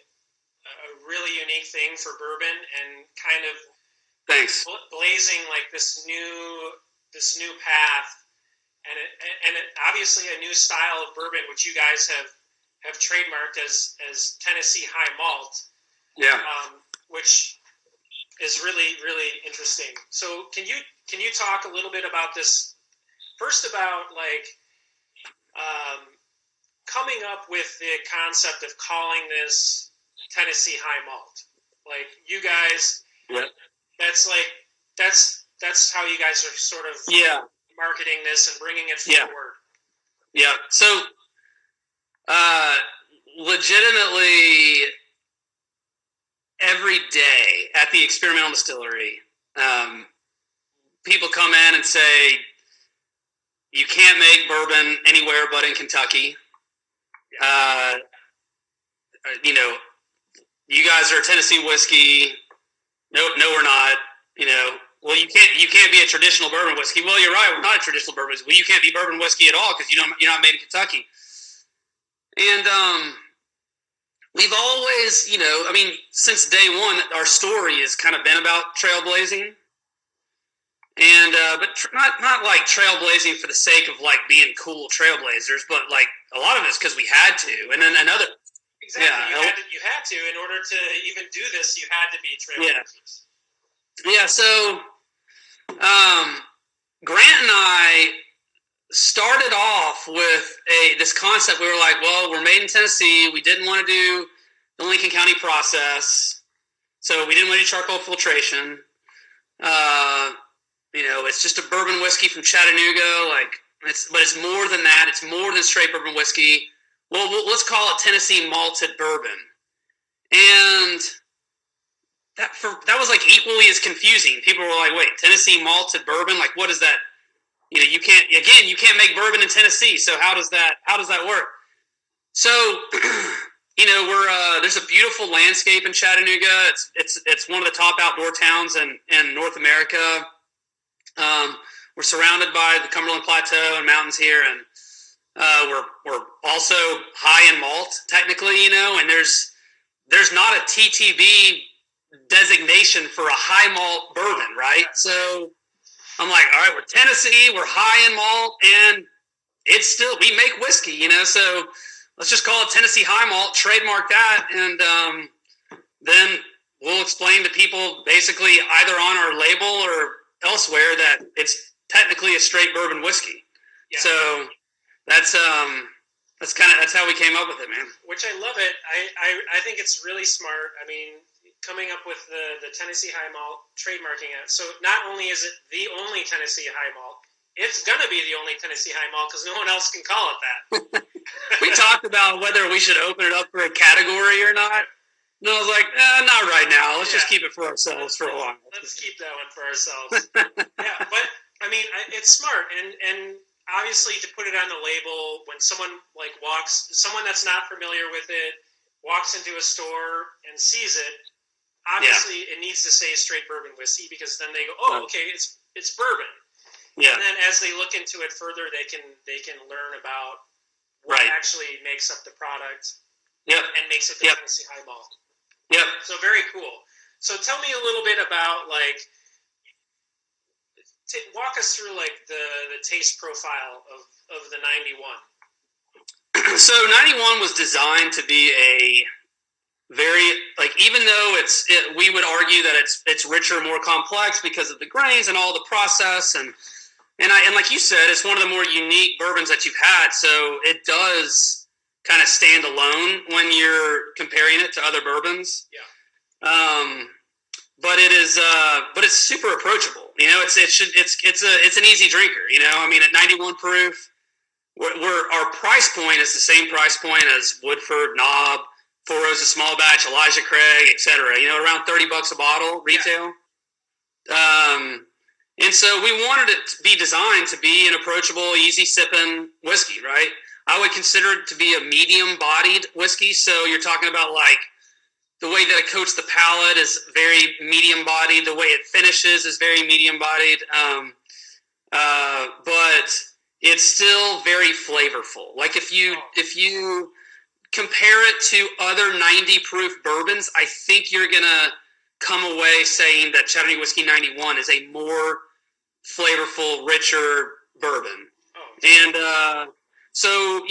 a really unique thing for bourbon and kind of blazing like this new path and obviously a new style of bourbon which you guys have trademarked as Tennessee High Malt. Yeah. Which is really, really interesting. So can you talk a little bit about this? First about coming up with the concept of calling this Tennessee High Malt. Like you guys, that's how you guys are sort of marketing this and bringing it forward. Yeah. So legitimately, every day at the experimental distillery, people come in and say, you can't make bourbon anywhere but in Kentucky. You guys are Tennessee whiskey. No, we're not. Well, you can't be a traditional bourbon whiskey. Well, you're right. We're not a traditional bourbon whiskey. Well, you can't be bourbon whiskey at all because you're not made in Kentucky. And, we've always, since day one, our story has kind of been about trailblazing, and but not like trailblazing for the sake of like being cool trailblazers, but like a lot of it's because we had to, and then another. Exactly, you had to in order to even do this. You had to be trailblazers. Yeah. So, Grant and I started off with this concept. We were like, well, we're made in Tennessee. We didn't want to do the Lincoln County process, so we didn't want to do charcoal filtration. It's just a bourbon whiskey from Chattanooga. But it's more than that. It's more than straight bourbon whiskey. Well, let's call it Tennessee malted bourbon. And that was like equally as confusing. People were like, wait, Tennessee malted bourbon? Like, what is that? You can't make bourbon in Tennessee. So how does that work? So, there's a beautiful landscape in Chattanooga. It's one of the top outdoor towns in North America. We're surrounded by the Cumberland Plateau and mountains here, and we're also high in malt, technically, and there's not a TTB designation for a high malt bourbon, right? So I'm like, all right, we're Tennessee, we're high in malt, and it's still, we make whiskey, so let's just call it Tennessee High Malt, trademark that, and then we'll explain to people basically either on our label or elsewhere that it's technically a straight bourbon whiskey. Yeah. So that's how we came up with it, man. Which I love it. I think it's really smart. I mean, coming up with the Tennessee High Malt, trademarking it. So not only is it the only Tennessee High Malt, it's going to be the only Tennessee High Malt because no one else can call it that. We talked about whether we should open it up for a category or not. And I was like, not right now. Let's just keep it for ourselves for a while. Let's keep that one for ourselves. Yeah, but I mean, it's smart, and obviously to put it on the label when someone someone that's not familiar with it walks into a store and sees it. Obviously, it needs to say straight bourbon whiskey because then they go, oh, okay, it's bourbon. Yeah. And then as they look into it further, they can learn about what actually makes up the product. Yep. And makes it the Tennessee High Malt. Yep. So very cool. So tell me a little bit about walk us through the taste profile of the 91. So 91 was designed to be a very even though we would argue that it's richer, more complex because of the grains and all the process and like you said, it's one of the more unique bourbons that you've had. So it does kind of stand alone when you're comparing it to other bourbons. Yeah. But it's super approachable. It's an easy drinker. I mean, at 91 proof, our price point is the same price point as Woodford, Knob, Four Roses Small Batch, Elijah Craig, etc. Around $30 a bottle retail. Yeah. And so we wanted it to be designed to be an approachable, easy sipping whiskey, right? I would consider it to be a medium-bodied whiskey. So you're talking about the way that it coats the palate is very medium-bodied. The way it finishes is very medium-bodied. But it's still very flavorful. If you compare it to other 90 proof bourbons, I think you're gonna come away saying that Chattanooga Whiskey 91 is a more flavorful, richer bourbon. Oh. And so,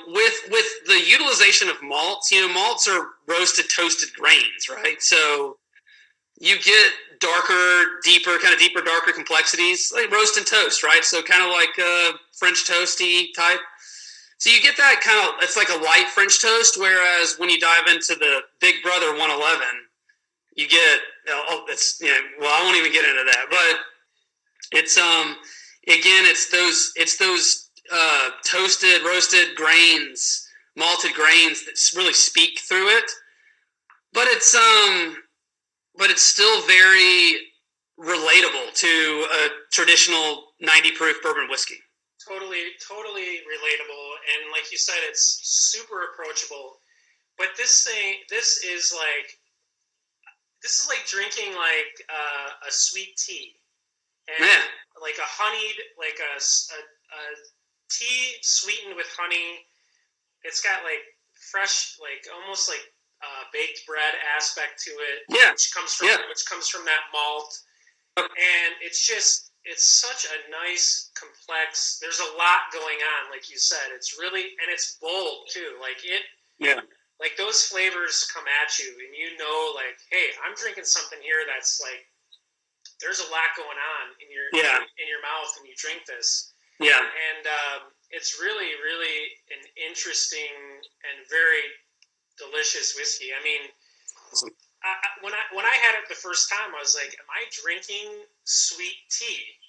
with the utilization of malts, malts are roasted, toasted grains, right? So you get deeper, darker complexities, like roast and toast, right? So kind of like French toasty type. So you get that it's like a light French toast, whereas when you dive into the Big Brother 111, you get, I won't even get into that, but it's, again, it's those toasted, roasted grains, malted grains that really speak through it, but it's still very relatable to a traditional 90 proof bourbon whiskey. Totally relatable, and like you said, it's super approachable. But this is like drinking a sweet tea, and like a honeyed, like a tea sweetened with honey. It's got fresh, almost baked bread aspect to it, which comes from that malt, and it's such a nice, complex. There's a lot going on, like you said. It's really, and it's bold too. Those flavors come at you, and hey, I'm drinking something here that's there's a lot going on in your mouth when you drink this. Yeah, and it's really, really an interesting and very delicious whiskey. I mean, when I had it the first time, I was like, "Am I drinking sweet tea?"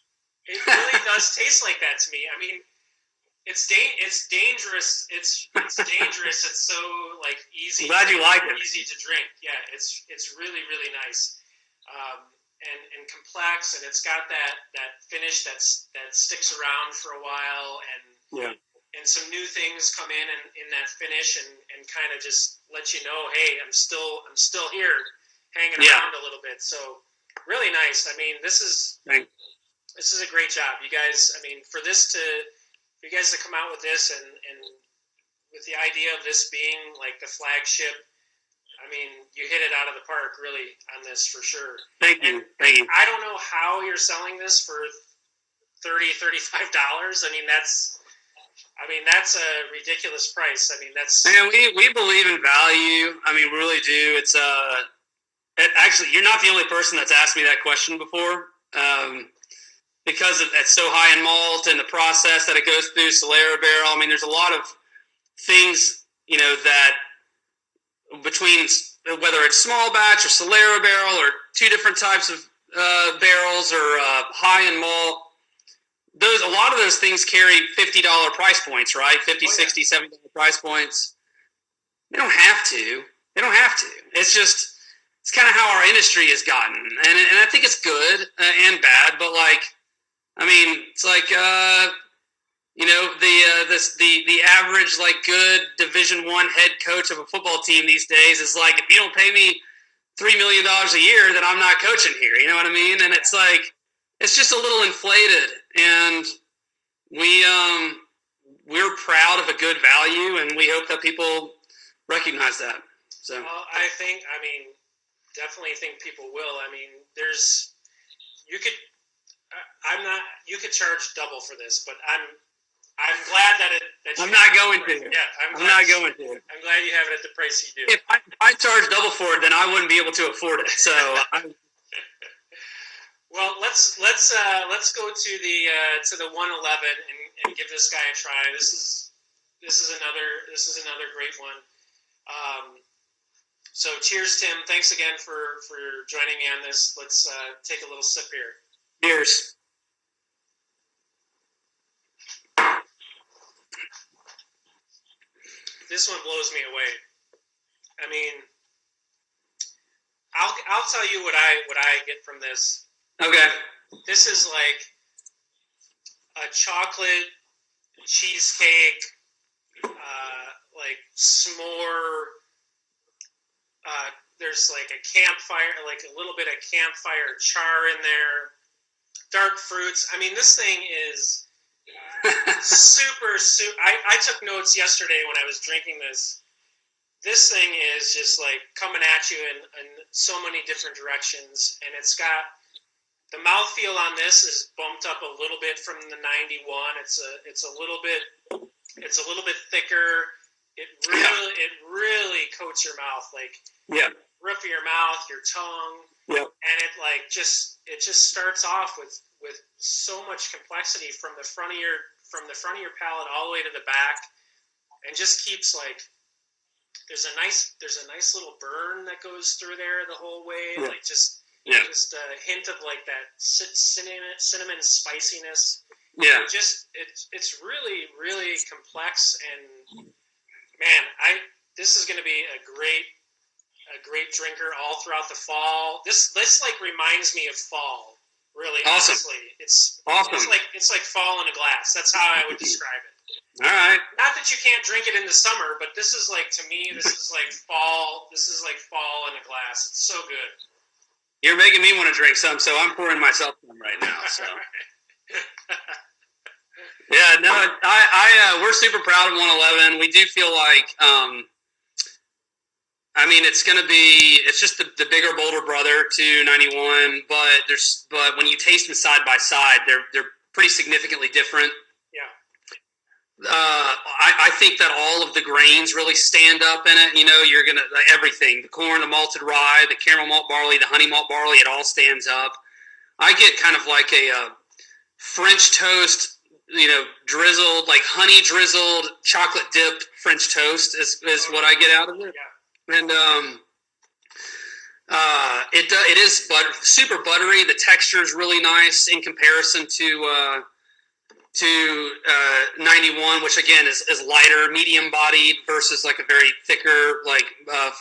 It really does taste like that to me. I mean, it's dangerous. It's dangerous. It's so easy. I'm glad you like it. Easy to drink. Yeah, it's really, really nice, and complex, and it's got that finish that sticks around for a while, and some new things come in that finish, and kind of just let you know, hey, I'm still here, hanging around a little bit. So really nice. I mean, this is this is a great job, you guys. I mean, for you guys to come out with this and with the idea of this being like the flagship, I mean, you hit it out of the park really on this for sure. Thank you. Thank you. I don't know how you're selling this for $35. I mean, that's a ridiculous price. I mean, Man, we believe in value. I mean, we really do. Actually, you're not the only person that's asked me that question before. Because it's so high in malt and the process that it goes through, Solera barrel. I mean, there's a lot of things, that between whether it's small batch or Solera barrel or two different types of barrels or high in malt, a lot of those things carry $50 price points, right? 50, Oh, yeah. 60, $70 price points. They don't have to. It's kind of how our industry has gotten. And I think it's good and bad, but I mean, it's like, the average, good Division I head coach of a football team these days is like, if you don't pay me $3 million a year, then I'm not coaching here. You know what I mean? And it's like, it's just a little inflated. And we're proud of a good value, and we hope that people recognize that. So, well, definitely think people will. I mean, you could charge double for this, but I'm glad I'm not going to. Yeah, I'm not going to. I'm glad you have it at the price you do. If I charge double for it, then I wouldn't be able to afford it. So, well, let's go to the 111 and give this guy a try. This is another great one. So cheers, Tim. Thanks again for joining me on this. Let's take a little sip here. Cheers. This one blows me away. I mean, I'll tell you what I get from this. Okay. This is like a chocolate cheesecake, s'more. There's like a campfire, like a little bit of campfire char in there. Dark fruits. I mean, this thing is super. I took notes yesterday when I was drinking this. This thing is just like coming at you in so many different directions, and it's got the mouthfeel on this is bumped up a little bit from the 91. It's a little bit thicker. It really coats your mouth, roof of your mouth, your tongue, and it just starts off with so much complexity from the front of your palate all the way to the back, and just keeps there's a nice little burn that goes through there the whole way, just a hint of that cinnamon spiciness. Yeah, it's really, really complex, and man, this is going to be a great drinker all throughout the fall. This reminds me of fall. Really, awesome. Honestly, it's awesome. It's like fall in a glass. That's how I would describe it. All right. Not that you can't drink it in the summer, but this is to me, this is like fall. This is like fall in a glass. It's so good. You're making me want to drink some, so I'm pouring myself some right now. So. Yeah, no, we're super proud of 111. We do feel like, it's just the bigger, bolder brother to 91, but when you taste them side by side, they're pretty significantly different. Yeah. I think that all of the grains really stand up in it. You're going to, everything, the corn, the malted rye, the caramel malt barley, the honey malt barley, it all stands up. I get kind of like a French toast, drizzled, honey drizzled chocolate dipped French toast is what I get out of it. Yeah. And it is super buttery. The texture is really nice in comparison to 91, which again is lighter, medium bodied versus a very thicker,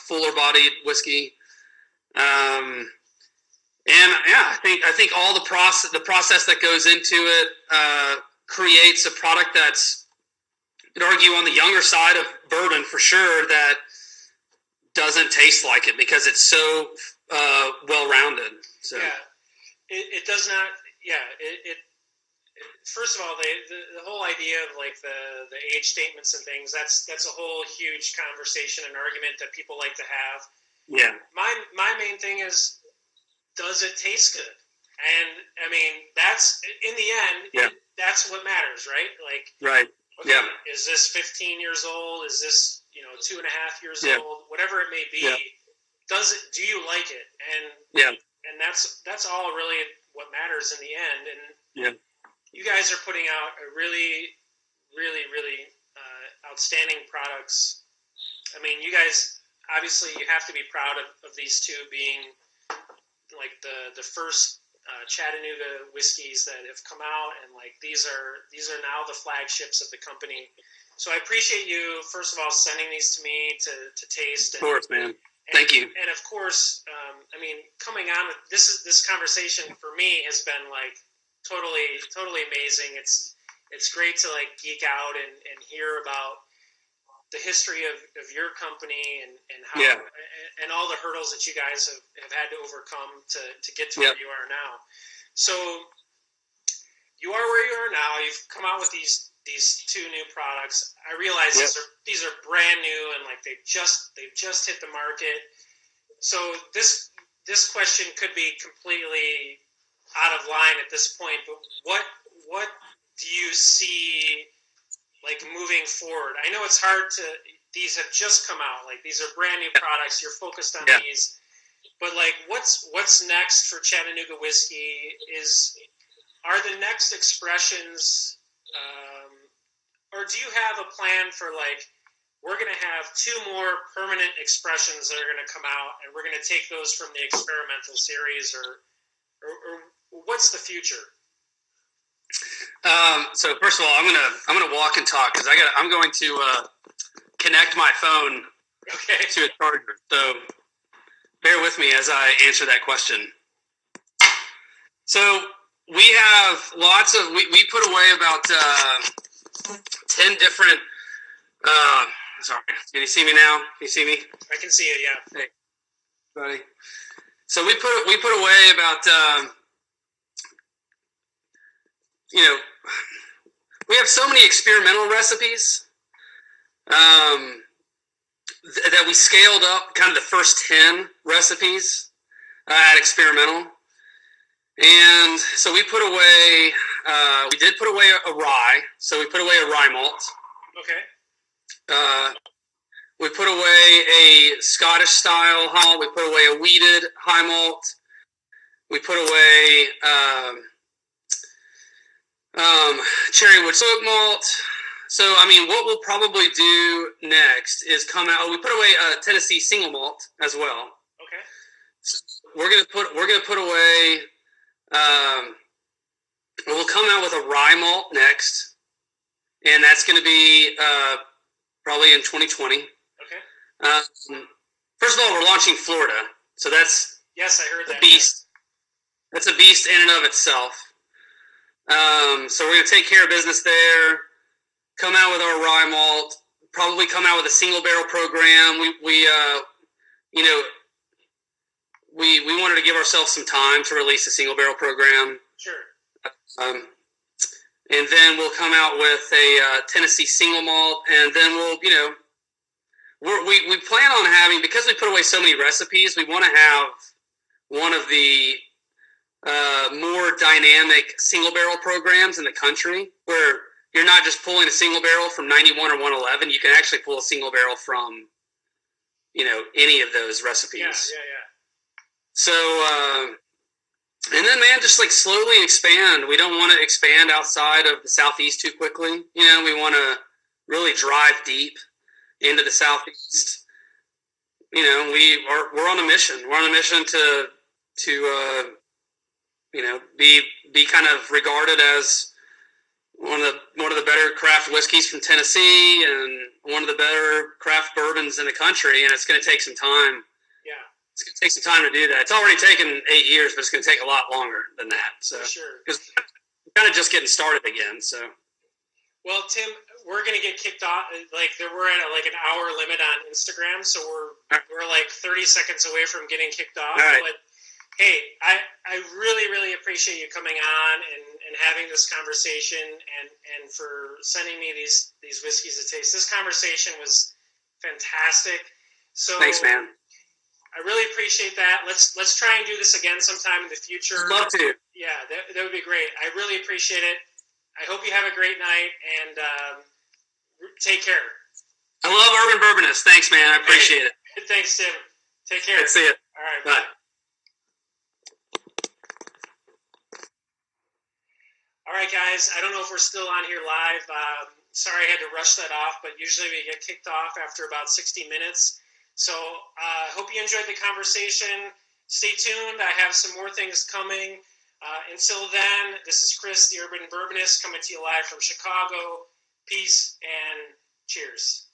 fuller bodied whiskey. And yeah, I think all the process that goes into it creates a product that's, I'd argue, on the younger side of bourbon for sure, that doesn't taste like it because it's so well rounded. So yeah, it does not. Yeah, first of all, the whole idea of like the age statements and things, that's a whole huge conversation and argument that people like to have. Yeah. My main thing is, does it taste good? And I mean, that's in the end, that's what matters, right? Like, right. Okay, yeah. Is this 15 years old? Is this 2.5 years old? Whatever it may be. Yeah. Do you like it? And that's all really what matters in the end. And you guys are putting out a really, really, really outstanding products. I mean, you guys obviously you have to be proud of these two being like the first Chattanooga whiskeys that have come out, and like these are now the flagships of the company. So I appreciate you, first of all, sending these to me to taste. Of course, man. Thank you. And of course, I mean, coming on with this conversation for me has been like totally amazing. It's great to like geek out and hear about the history of your company and how and all the hurdles that you guys have had to overcome to get to where you are now. So you are where you are now. You've come out with these two new products. I realize these are brand new and like they've just hit the market. So this question could be completely out of line at this point, but what do you see like moving forward? I know it's hard to, these have just come out, like these are brand new products, you're focused on these, but like what's next for Chattanooga Whiskey? Are the next expressions, or do you have a plan for like, we're going to have 2 more permanent expressions that are going to come out and we're going to take those from the experimental series, or what's the future? So first of all, I'm gonna walk and talk because I'm going to connect my phone to a charger. So bear with me as I answer that question. So we have lots of we put away about 10 different. Sorry, can you see me now? Can you see me? I can see it. Yeah. Hey, buddy. So we put away about. We have so many experimental recipes that we scaled up kind of the first 10 recipes at experimental. And so we put away, we did put away a rye. So we put away a rye malt. Okay. We put away a Scottish style malt. We put away a wheated high malt. We put away cherrywood oak malt. So, I mean, what we'll probably do next is come out. We put away a Tennessee single malt as well. Okay. So we're gonna put away. We'll come out with a rye malt next, and that's going to be probably in 2020. Okay. First of all, we're launching Florida, so that's I heard that. Beast. That's a beast in and of itself. So we're going to take care of business there, come out with our rye malt, probably come out with a single barrel program. We wanted to give ourselves some time to release a single barrel program. Sure. And then we'll come out with a Tennessee single malt, and then we plan on having, because we put away so many recipes, we want to have one of the more dynamic single barrel programs in the country, where you're not just pulling a single barrel from 91 or 111. You can actually pull a single barrel from, any of those recipes. Yeah. So, and then, man, just like slowly expand. We don't want to expand outside of the Southeast too quickly. We want to really drive deep into the Southeast. We're on a mission. We're on a mission to be kind of regarded as one of the better craft whiskeys from Tennessee and one of the better craft bourbons in the country. And it's going to take some time. Yeah. It's going to take some time to do that. It's already taken 8 years, but it's going to take a lot longer than that. So, for sure. Because we're kind of just getting started again. So, well, Tim, we're going to get kicked off. Like we're at an hour limit on Instagram, so we're like 30 seconds away from getting kicked off. All right. But hey, I really, really appreciate you coming on and having this conversation and for sending me these whiskeys to taste. This conversation was fantastic. So thanks, man. I really appreciate that. Let's try and do this again sometime in the future. Love to. Yeah, that would be great. I really appreciate it. I hope you have a great night, and take care. I love Urban Bourbonist. Thanks, man. I appreciate it. Thanks, Tim. Take care. See you. All right, bye. All right, guys. I don't know if we're still on here live. Sorry I had to rush that off, but usually we get kicked off after about 60 minutes. So I hope you enjoyed the conversation. Stay tuned. I have some more things coming. Until then, this is Chris, the Urban Bourbonist, coming to you live from Chicago. Peace and cheers.